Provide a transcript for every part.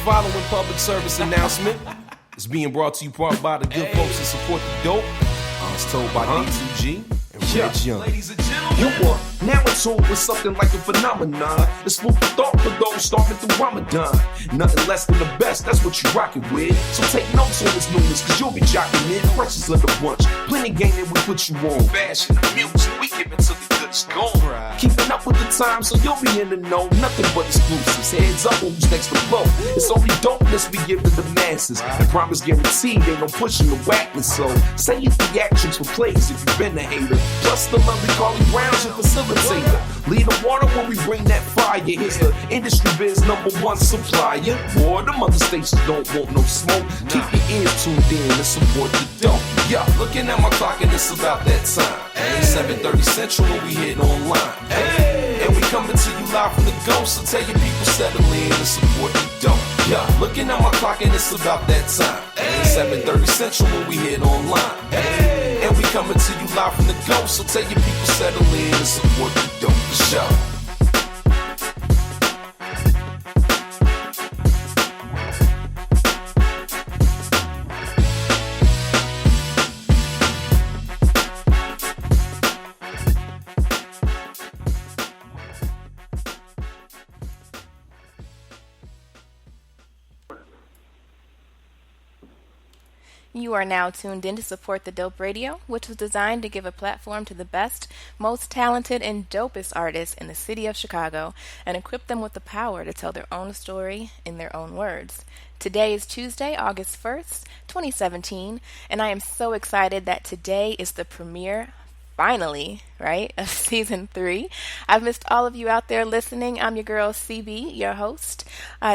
following public service announcement is being brought to you part by the good folks that support the dope. It's told by D2G and Reg Young. Ladies and gentlemen, now it's on with something like a phenomenon. It's food for thought for those starving through Ramadan. Nothing less than the best, that's what you rockin' with. So take notes on this newness, cause you'll be jocking in. Precious of the bunch, plenty game that we put you on. Fashion, music, we give it to the goods gone. Keeping up with the time, so you'll be in the know. Nothing but exclusives, heads up on who's next to blow. It's only dopeness we give to the masses. And promise guaranteed, ain't no pushing the whackness. So say your theatrics for plays if you've been a hater. Plus the lovely Carly Brown's your facilitator. Lead the water when we bring that fire. Here's the industry biz #1 supplier. Boy, them other stations don't want no smoke. Keep your ears tuned in and support the dope. Yeah, looking at my clock and it's about that time. 7:30 Central when we hit online. And we coming to you live from the Ghost. So tell your people settle in and support the dope. Yeah, looking at my clock and it's about that time. 7:30 Central when we hit online. And we coming to you live from the Ghost. So tell your people settle in and support the dope. The show. You are now tuned in to Support the Dope Radio, which was designed to give a platform to the best, most talented, and dopest artists in the city of Chicago and equip them with the power to tell their own story in their own words. Today is Tuesday, August 1st, 2017, and I am so excited that today is the premiere, finally, right, of Season 3. I've missed all of you out there listening. I'm your girl, CB, your host.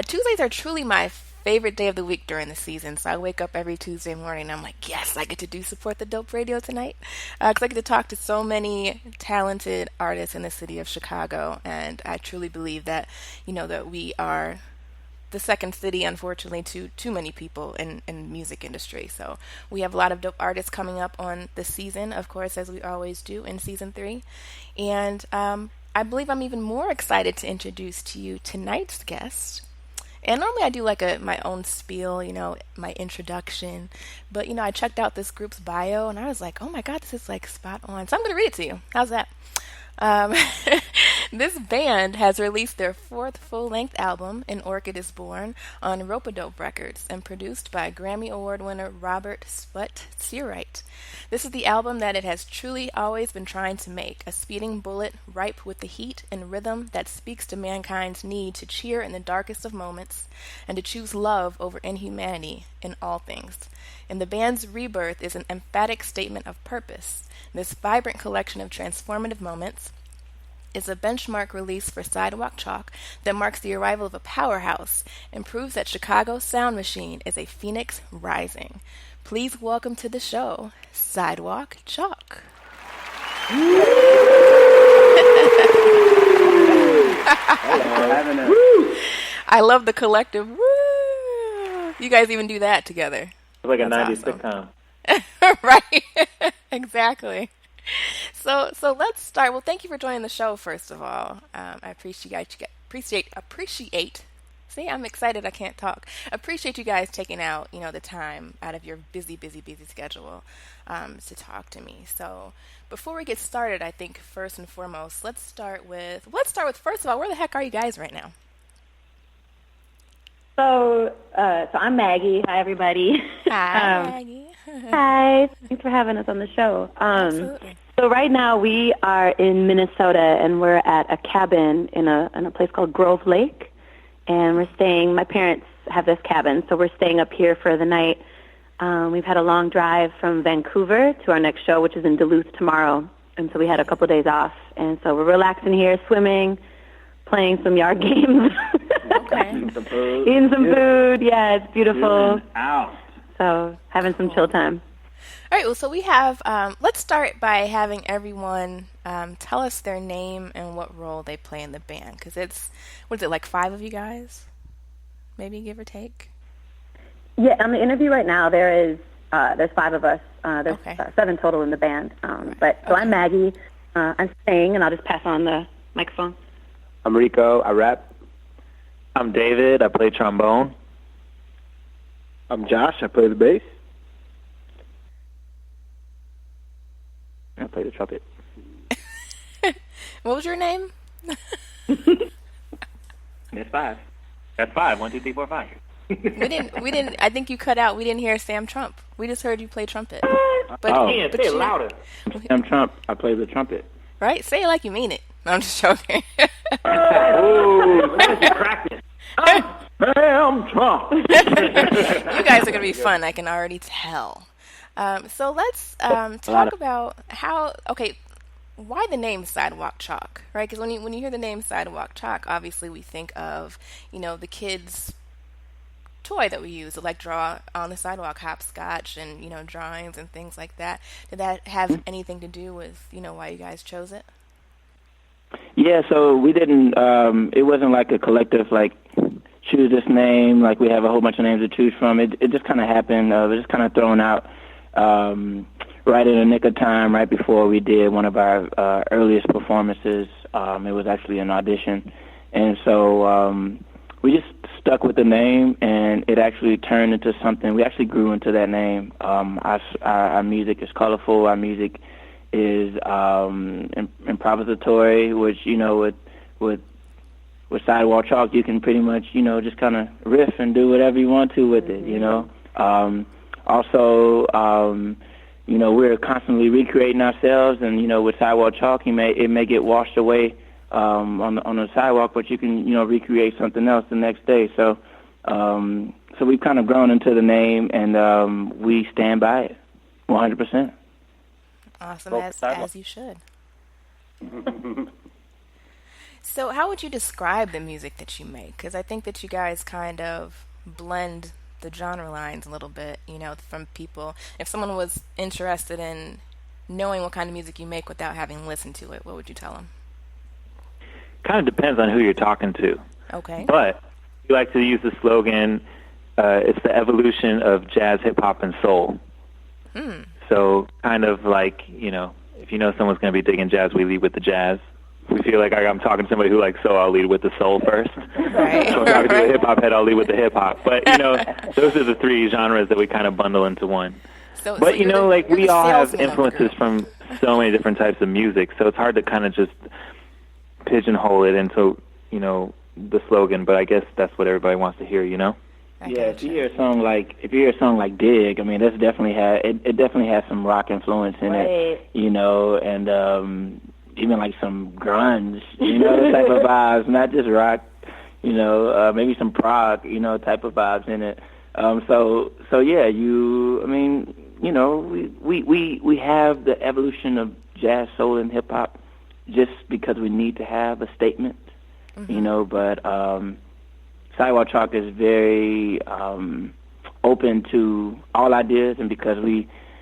Tuesdays are truly my favorite day of the week during the season. So I wake up every Tuesday morning and I'm like, yes, I get to do Support the Dope Radio tonight. Because I get to talk to so many talented artists in the city of Chicago. And I truly believe that, that we are the second city, unfortunately, to too many people in the music industry. So we have a lot of dope artists coming up on the season, of course, as we always do in Season 3. And I believe I'm even more excited to introduce to you tonight's guest. And normally I do like my own spiel, my introduction. But, I checked out this group's bio and I was like, oh my God, this is like spot on. So I'm going to read it to you. How's that? This band has released their 4th full-length album, An Orchid Is Born, on Ropeadope Records and produced by Grammy Award-winner Robert Sput, Searight. This is the album that it has truly always been trying to make, a speeding bullet ripe with the heat and rhythm that speaks to mankind's need to cheer in the darkest of moments and to choose love over inhumanity in all things. And the band's Rebirth is an emphatic statement of purpose. This vibrant collection of transformative moments is a benchmark release for Sidewalk Chalk that marks the arrival of a powerhouse and proves that Chicago's sound machine is a phoenix rising. Please welcome to the show, Sidewalk Chalk. Hello, having us. I love the collective woo. You guys even do that together. It's like a That's 90s awesome. sitcom. Right. Exactly. So let's start. Well, thank you for joining the show, first of all. I appreciate. See, I'm excited. I can't talk. Appreciate you guys taking out, the time out of your busy schedule to talk to me. So before we get started, I think first and foremost, let's start with first of all, where the heck are you guys right now? So I'm Maggie. Hi, everybody. Hi, Maggie. Hi. Thanks for having us on the show. Absolutely. So right now we are in Minnesota, and we're at a cabin in a place called Grove Lake, and we're staying. My parents have this cabin, so we're staying up here for the night. We've had a long drive from Vancouver to our next show, which is in Duluth tomorrow, and so we had a couple of days off, and so we're relaxing here, swimming, playing some yard games. Okay. Eating some food. Yeah, it's beautiful. Out. So having some chill time. All right, well, so we have, let's start by having everyone tell us their name and what role they play in the band, because what is it, like 5 of you guys? Maybe, give or take? Yeah, on the interview right now, there's 5 of us. There's Okay. 7 total in the band. So I'm Maggie. I'm singing, and I'll just pass on the microphone. I'm Rico. I rap. I'm David. I play trombone. I'm Josh. I play the bass. I play the trumpet. What was your name? That's 5. That's 5. 1, 2, 3, 4, 5. We didn't. I think you cut out. We didn't hear Sam Trump. We just heard you play trumpet. But, Say it you, louder. Sam Trump. I play the trumpet. Right? Say it like you mean it. No, I'm just joking. Oh, practice. Sam Trump. You guys are gonna be fun. I can already tell. So let's talk about how. Okay, why the name Sidewalk Chalk, right? Because when you hear the name Sidewalk Chalk, obviously we think of the kids' toy that we use, like draw on the sidewalk, hopscotch, and drawings and things like that. Did that have anything to do with why you guys chose it? Yeah, so we didn't. It wasn't like a collective choose this name. Like we have a whole bunch of names to choose from. It just kind of happened. It was just kind of thrown out right in the nick of time, right before we did one of our earliest performances. It was actually an audition, and so we just stuck with the name, and it actually turned into something. We actually grew into that name. Our music is colorful. Our music is improvisatory, which with Sidewalk Chalk you can pretty much just kind of riff and do whatever you want to with it. Also, we're constantly recreating ourselves, and with Sidewalk Chalk, it may get washed away on the sidewalk, but you can recreate something else the next day. So we've kind of grown into the name, and we stand by it 100%. Awesome, as you should. So how would you describe the music that you make? Because I think that you guys kind of blend the genre lines a little bit, from people. If someone was interested in knowing what kind of music you make without having listened to it, what would you tell them? Kind of depends on who you're talking to. Okay. But we like to use the slogan, it's the evolution of jazz, hip-hop, and soul. So kind of like, if someone's going to be digging jazz, we lead with the jazz. If we feel like I'm talking to somebody who likes soul, I'll lead with the soul first. Right. So if I'm talking to a hip-hop head, I'll lead with the hip-hop. But, those are the three genres that we kind of bundle into one. But we all have influences from so many different types of music, so it's hard to kind of just pigeonhole it into, the slogan, but I guess that's what everybody wants to hear, Yeah, if you hear a song like Dig, I mean, that's definitely it definitely has some rock influence in it, and even like some grunge, type of vibes, not just rock, maybe some prog, type of vibes in it. So yeah, we have the evolution of jazz, soul, and hip hop just because we need to have a statement, but Sidewalk Chalk is very open to all ideas, and because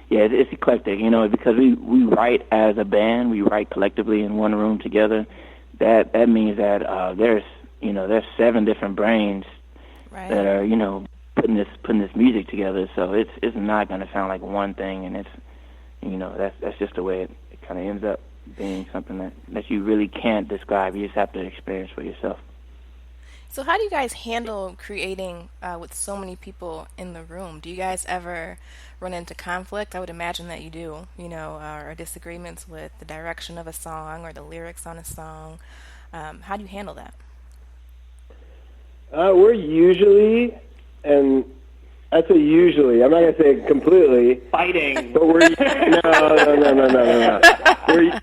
it's eclectic, because we write as a band, we write collectively in one room together. That means that there's 7 different brains that are putting this music together. So it's not going to sound like one thing, and it's that's just the way it kind of ends up being something that you really can't describe. You just have to experience for yourself. So how do you guys handle creating with so many people in the room? Do you guys ever run into conflict? I would imagine that you do, or disagreements with the direction of a song or the lyrics on a song. How do you handle that? We're usually, and I say usually, I'm not going to say completely. Fighting. But we're, no.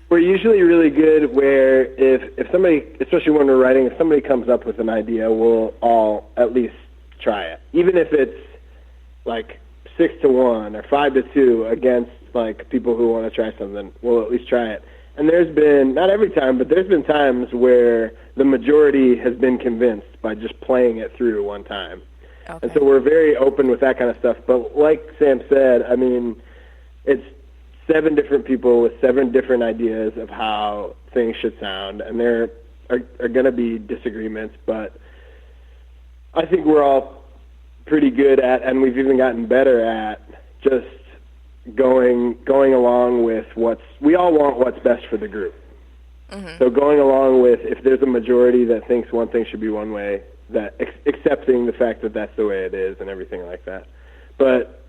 We're usually really good where if somebody, especially when we're writing, if somebody comes up with an idea, we'll all at least try it. Even if it's like 6-1 or 5-2 against like people who want to try something, we'll at least try it. And there's been, not every time, but there's been times where the majority has been convinced by just playing it through one time. Okay. And so we're very open with that kind of stuff. But like Sam said, I mean, it's 7 different people with 7 different ideas of how things should sound, and there are going to be disagreements, but I think we're all pretty good at, and we've even gotten better at, just going along with we all want what's best for the group. Mm-hmm. So going along with, if there's a majority that thinks one thing should be one way, that accepting the fact that that's the way it is and everything like that. But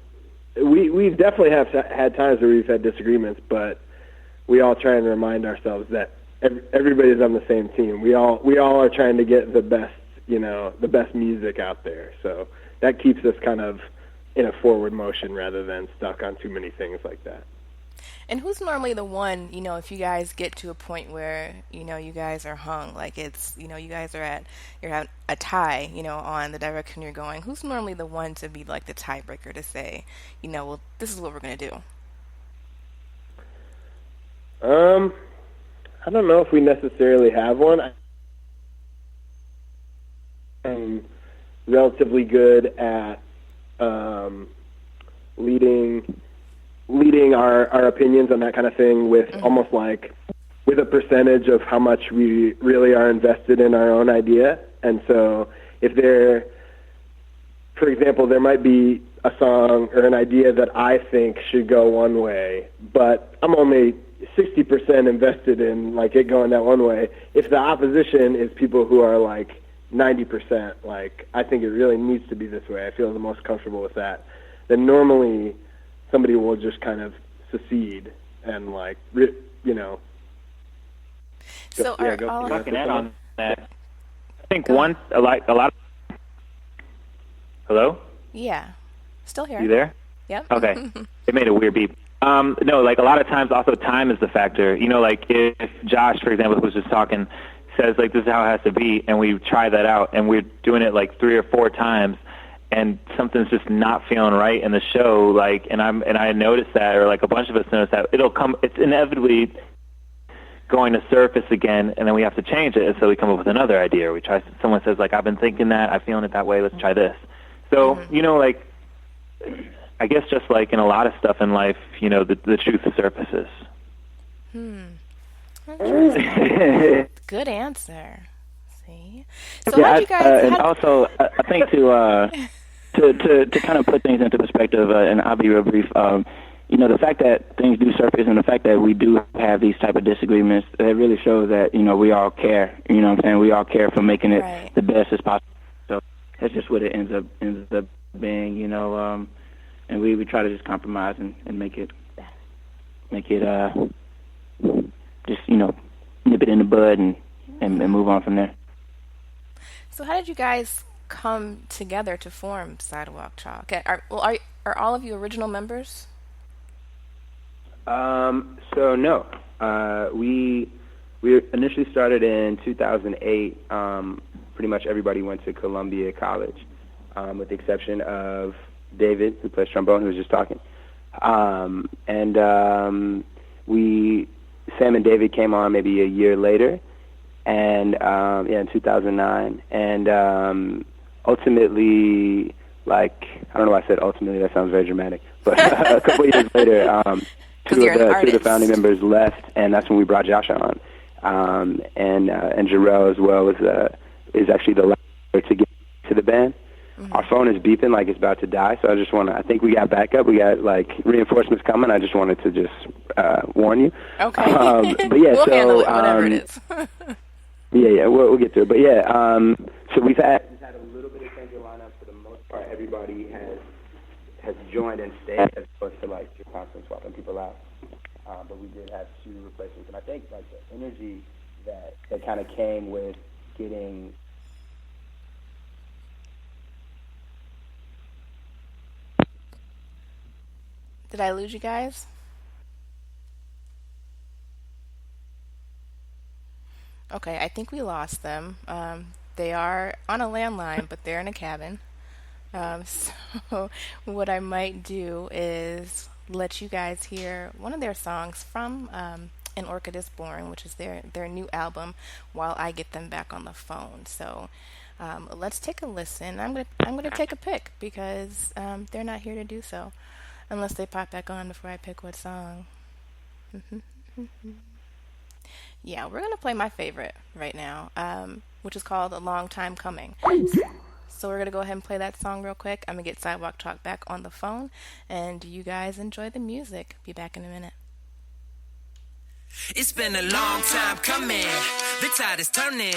we've definitely had times where we've had disagreements, but we all try and remind ourselves that everybody's on the same team. We all are trying to get the best music out there. So that keeps us kind of in a forward motion rather than stuck on too many things like that. And who's normally the one, if you guys get to a point where, you guys are hung, like it's, you guys you're at a tie, on the direction you're going, who's normally the one to be like the tiebreaker to say, well, this is what we're going to do? I don't know if we necessarily have one. I'm relatively good at leading our opinions on that kind of thing with almost like with a percentage of how much we really are invested in our own idea. And so if for example, there might be a song or an idea that I think should go one way, but I'm only 60% invested in like it going that one way. If the opposition is people who are like 90%, like I think it really needs to be this way, I feel the most comfortable with that, then normally somebody will just kind of secede and like, So I can add on that. I think a lot of... Hello? Yeah. Still here. You there? Yep. Okay. It made a weird beep. No, like a lot of times also time is the factor. Like if Josh, for example, who was just talking, says like this is how it has to be, and we try that out, and we're doing it like 3 or 4 times, and something's just not feeling right in the show, like, and I noticed that, or like a bunch of us notice that it's inevitably going to surface again, and then we have to change it, and so we come up with another idea. Someone says like, I've been thinking that, I'm feeling it that way, let's try this. So, like, I guess just like in a lot of stuff in life, the truth surfaces. Good answer. See? So how do you guys... and also, I think to kind of put things into perspective, and I'll be real brief, the fact that things do surface and the fact that we do have these type of disagreements, that really shows that, we all care. You know what I'm saying? We all care for making it the best as possible. So that's just what it ends up being, and we try to just compromise and make it just, nip it in the bud and move on from there. So how did you guys come together to form Sidewalk Chalk? Are all of you original members? So no, we initially started in 2008. Pretty much everybody went to Columbia College, with the exception of David, who plays trombone, who was just talking. Sam and David came on maybe a year later, and in 2009, and ultimately, like, I don't know why I said ultimately, that sounds very dramatic, but a couple of years later, two of the founding members left, and that's when we brought Josh on, and Jarrell as well is actually the last to get to the band. Our phone is beeping like it's about to die, so I think we got backup. We got, like, reinforcements coming. I just wanted to just warn you. Okay. But yeah, we'll so... handle it, whatever it is. we'll get through it. But yeah, so we've had a little bit of change in lineup. For the most part, everybody has joined and stayed as opposed to, like, you're constantly swapping people out. But we did have 2 replacements. And I think, like, the energy that kind of came with getting... Did I lose you guys? Okay, I think we lost them. They are on a landline, but they're in a cabin. So what I might do is let you guys hear one of their songs from An Orchid Is Born, which is their new album, while I get them back on the phone. So let's take a listen. I'm gonna take a pick because they're not here to do so. Unless they pop back on before I pick what song. Yeah, we're going to play my favorite right now, which is called A Long Time Coming. So we're going to go ahead and play that song real quick. I'm going to get Sidewalk Chalk back on the phone, and you guys enjoy the music. Be back in a minute. It's been a long time coming. The tide is turning.